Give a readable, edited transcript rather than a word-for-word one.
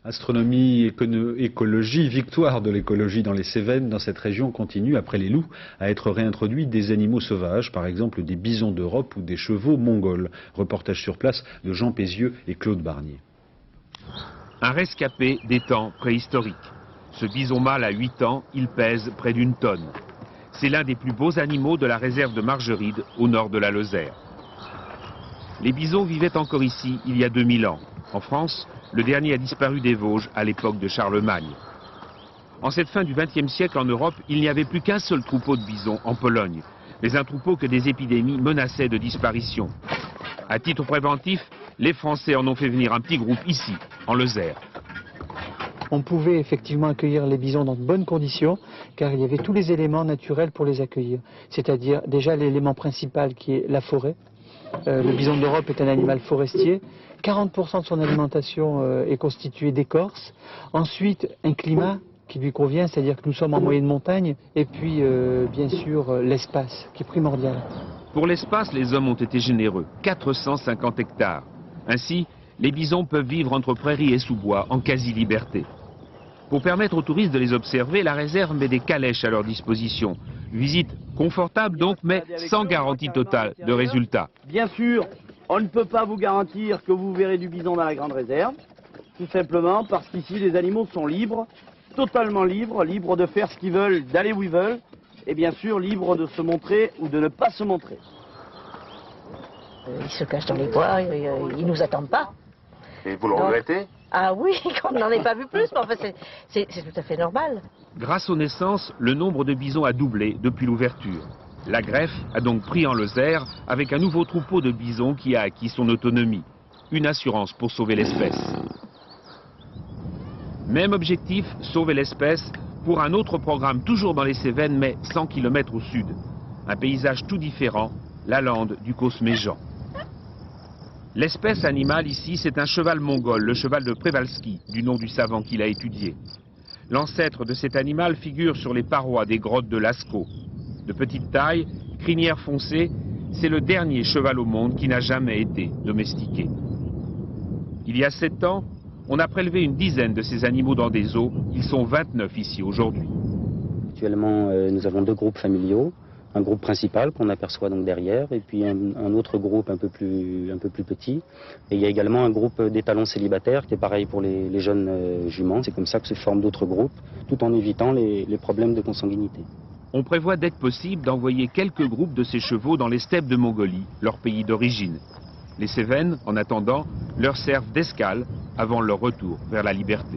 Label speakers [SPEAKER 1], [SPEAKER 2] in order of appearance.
[SPEAKER 1] Astronomie, écologie, victoire de l'écologie dans les Cévennes. Dans cette région continue, après les loups, à être réintroduits des animaux sauvages, par exemple des bisons d'Europe ou des chevaux mongols. Reportage sur place de Jean Pézieux et Claude Barnier.
[SPEAKER 2] Un rescapé des temps préhistoriques. Ce bison mâle à 8 ans, il pèse près d'1 tonne. C'est l'un des plus beaux animaux de la réserve de Margeride, au nord de la Lozère. Les bisons vivaient encore ici il y a 2000 ans. En France, le dernier a disparu des Vosges à l'époque de Charlemagne. En cette fin du XXe siècle en Europe, il n'y avait plus qu'un seul troupeau de bisons en Pologne, mais un troupeau que des épidémies menaçaient de disparition. À titre préventif, les Français en ont fait venir un petit groupe ici, en Lozère.
[SPEAKER 3] On pouvait effectivement accueillir les bisons dans de bonnes conditions, car il y avait tous les éléments naturels pour les accueillir. C'est-à-dire déjà l'élément principal qui est la forêt. Le bison d'Europe est un animal forestier. 40% de son alimentation est constituée d'écorce. Ensuite, un climat qui lui convient, c'est-à-dire que nous sommes en moyenne montagne. Et puis, bien sûr, l'espace qui est primordial.
[SPEAKER 2] Pour l'espace, les hommes ont été généreux, 450 hectares. Ainsi, les bisons peuvent vivre entre prairies et sous-bois en quasi-liberté. Pour permettre aux touristes de les observer, la réserve met des calèches à leur disposition. Visite confortable donc, mais sans garantie totale de résultat.
[SPEAKER 4] Bien sûr, on ne peut pas vous garantir que vous verrez du bison dans la grande réserve, tout simplement parce qu'ici les animaux sont libres, totalement libres, libres de faire ce qu'ils veulent, d'aller où ils veulent, et bien sûr libres de se montrer ou de ne pas se montrer.
[SPEAKER 5] Ils se cachent dans les bois, ils nous attendent pas.
[SPEAKER 6] Et vous le regrettez?
[SPEAKER 5] Ah oui, qu'on n'en ait pas vu plus, mais enfin c'est tout à fait normal.
[SPEAKER 2] Grâce aux naissances, le nombre de bisons a doublé depuis l'ouverture. La greffe a donc pris en Lozère avec un nouveau troupeau de bisons qui a acquis son autonomie. Une assurance pour sauver l'espèce. Même objectif, sauver l'espèce, pour un autre programme toujours dans les Cévennes, mais 100 km au sud. Un paysage tout différent, la lande du Cosméjean. L'espèce animale ici, c'est un cheval mongol, le cheval de Przewalski, du nom du savant qui l'a étudié. L'ancêtre de cet animal figure sur les parois des grottes de Lascaux. De petite taille, crinière foncée, c'est le dernier cheval au monde qui n'a jamais été domestiqué. Il y a 7 ans, on a prélevé une dizaine de ces animaux dans des eaux. Ils sont 29 ici aujourd'hui.
[SPEAKER 7] Actuellement, nous avons 2 groupes familiaux. Un groupe principal qu'on aperçoit donc derrière, et puis un autre groupe un peu plus petit. Et il y a également un groupe d'étalons célibataires qui est pareil pour les jeunes juments. C'est comme ça que se forment d'autres groupes, tout en évitant les problèmes de consanguinité.
[SPEAKER 2] On prévoit dès que possible d'envoyer quelques groupes de ces chevaux dans les steppes de Mongolie, leur pays d'origine. Les Cévennes, en attendant, leur servent d'escale avant leur retour vers la liberté.